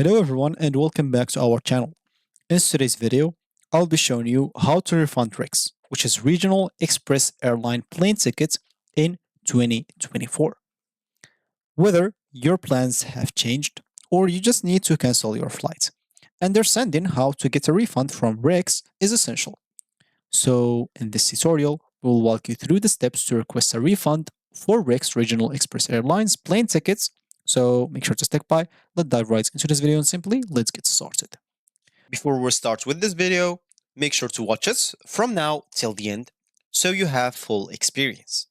Hello everyone and welcome back to our channel. In today's video, I'll be showing you how to refund RICS, which is Regional Express Airline plane tickets in 2024. Whether your plans have changed or you just need to cancel your flight, understanding how to get a refund from RICS is essential. So in this tutorial, we'll walk you through the steps to request a refund for RICS Regional Express Airlines plane tickets. So make sure to stick by. Let's dive right into this video and simply let's get started. Before we start with this video, make sure to watch us from now till the end so you have full experience.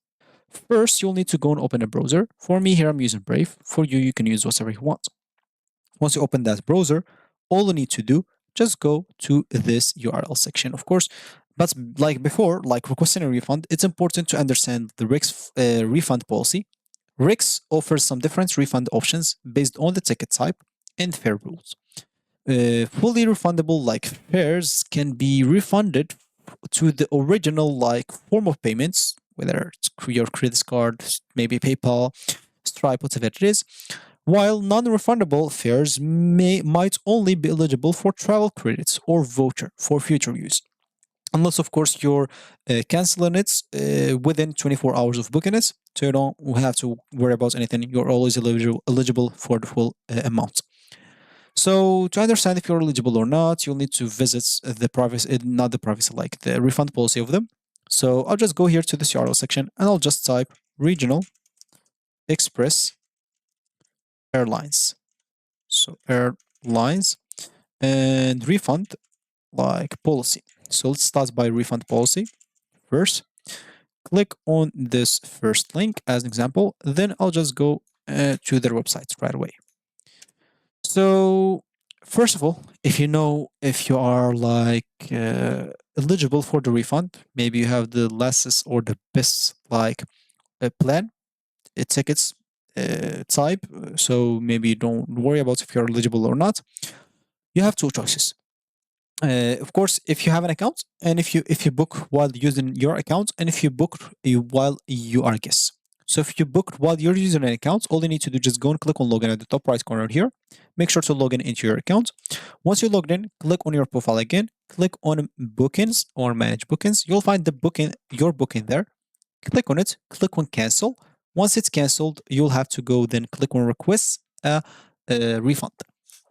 First, you'll need to go and open a browser. For me here, I'm using Brave. For you, you can use whatever you want. Once you open that browser, all you need to do, just go to this URL section, of course. But like before, like requesting a refund, it's important to understand the RICS refund policy. RICS offers some different refund options based on the ticket type and fare rules. Fully refundable like fares can be refunded to the original like form of payments, whether it's your credit card, maybe PayPal, Stripe, whatever it is, while non-refundable fares might only be eligible for travel credits or voucher for future use. Unless, of course, you're canceling it within 24 hours of booking it, so you don't have to worry about anything. You're always eligible for the full amount. So to understand if you're eligible or not, you'll need to visit the privacy, not the privacy, like the refund policy of them. So I'll just go here to this URL section and I'll just type Regional Express Airlines. So airlines and refund like policy. So let's start by refund policy first. Click on this first link as an example. Then I'll just go to their website right away. So first of all, if you are like eligible for the refund, maybe you have the lessest or the best like plan, tickets type. So maybe you don't worry about if you're eligible or not. You have two choices. Of course, if you have an account, and if you book while using your account, and if you book while you are a guest. So if you booked while you're using an account, all you need to do is just go and click on login at the top right corner here. Make sure to log in into your account. Once you're logged in, click on your profile again. Click on bookings or manage bookings. You'll find your booking there. Click on it. Click on cancel. Once it's canceled, you'll have to go then click on request a refund.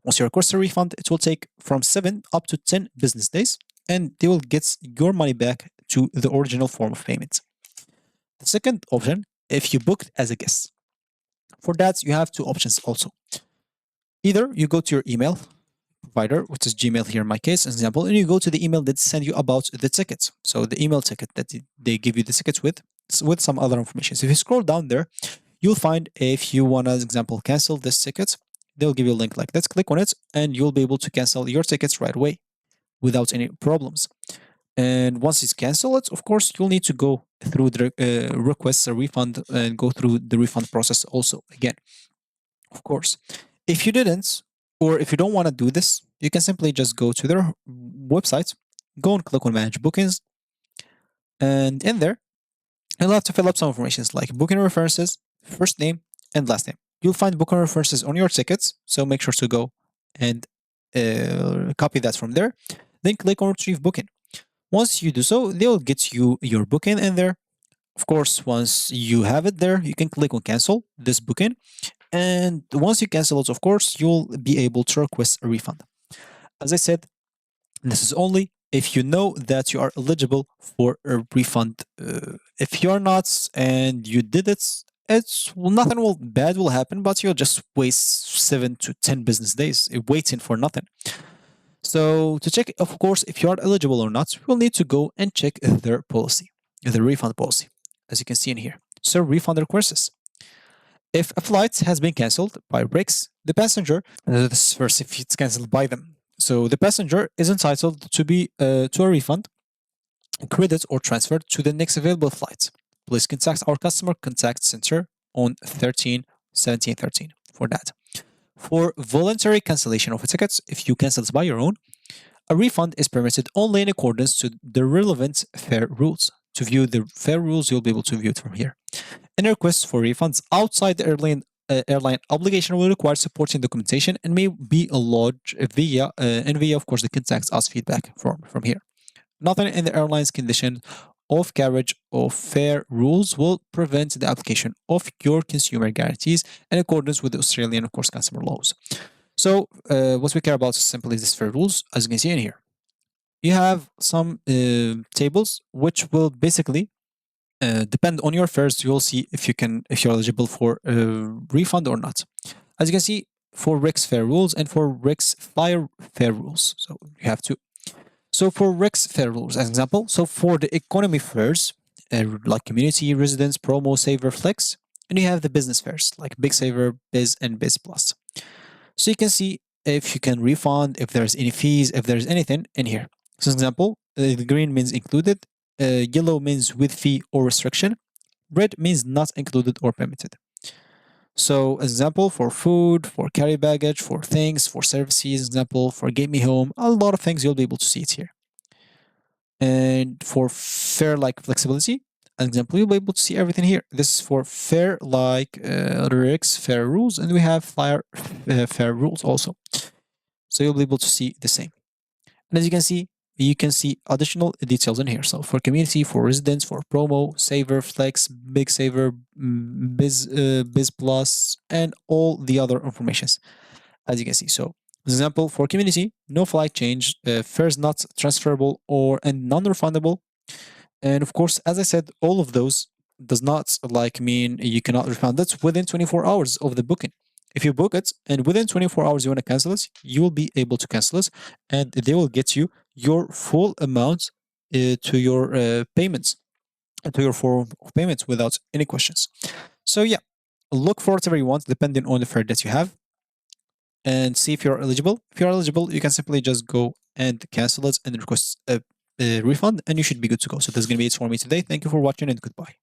Once you request a refund, it will take from 7 up to 10 business days, and they will get your money back to the original form of payment. The second option, if you booked as a guest. For that, you have two options also. Either you go to your email provider, which is Gmail here in my case, as an example, and you go to the email that send you about the tickets. So the email ticket that they give you the tickets with some other information. So if you scroll down there, you'll find if you want to, as example, cancel this ticket, they'll give you a link like that. Click on it, and you'll be able to cancel your tickets right away without any problems. And once it's canceled, of course, you'll need to go through the request a refund and go through the refund process also again. Of course, if you didn't, or if you don't want to do this, you can simply just go to their website, go and click on manage bookings, and in there, you'll have to fill up some information like booking references, first name, and last name. You'll find booking references on your tickets, so make sure to go and copy that from there. Then click on retrieve booking. Once you do so, they'll get you your booking in there. Of course, once you have it there, you can click on cancel this booking. And once you cancel it, of course, you'll be able to request a refund. As I said, this is only if you know that you are eligible for a refund. If you're not and you did it, nothing bad will happen, but you'll just waste 7 to 10 business days waiting for nothing. So to check, of course, if you are eligible or not, we'll need to go and check their policy, the refund policy, as you can see in here. So refund requests. If a flight has been cancelled by RICS, the passenger, this is first if it's cancelled by them. So the passenger is entitled to a refund, credit, or transfer to the next available flight. Please contact our customer contact center on 13 17 13 for that. For voluntary cancellation of a ticket, if you cancel it by your own, a refund is permitted only in accordance to the relevant fare rules. To view the fare rules, you'll be able to view it from here. Any requests for refunds outside the airline airline obligation will require supporting documentation and may be lodged via, of course, the contacts us feedback from here. Nothing in the airline's condition of carriage or fare rules will prevent the application of your consumer guarantees in accordance with the Australian, of course, consumer laws. So, what we care about is simply these fare rules, as you can see in here. You have some tables which will basically depend on your fares. You'll see if you're eligible for a refund or not. As you can see, for Rex fare rules and for Rex flyer fare rules. So you have to. So for Rex fare rules, as an example, so for the economy fares, like community, residence, promo, saver, flex, and you have the business fares like Big Saver, Biz, and Biz Plus. So you can see if you can refund, if there's any fees, if there's anything in here. So, example, the green means included, yellow means with fee or restriction, red means not included or permitted. So, example, for food, for carry baggage, for things, for services, example, for get me home, a lot of things you'll be able to see it here. And for fare like flexibility, an example, you'll be able to see everything here. This is for fare like RX fare rules, and we have flyer fare rules also. So you'll be able to see the same. And as you can see additional details in here. So for community, for residents, for promo, saver, flex, big saver, biz plus, and all the other informations. As you can see. So, for example, for community, no flight change, fares not transferable or and non-refundable. And of course, as I said, all of those does not like mean you cannot refund. That's within 24 hours of the booking. If you book it and within 24 hours you want to cancel it, you will be able to cancel it, and they will get you your full amount to your payments, to your form of payments without any questions. So yeah, look for whatever you want depending on the fare that you have and see if you're eligible. If you're eligible, you can simply just go and cancel it and request a refund, and you should be good to go. So that's going to be it for me today. Thank you for watching, and goodbye.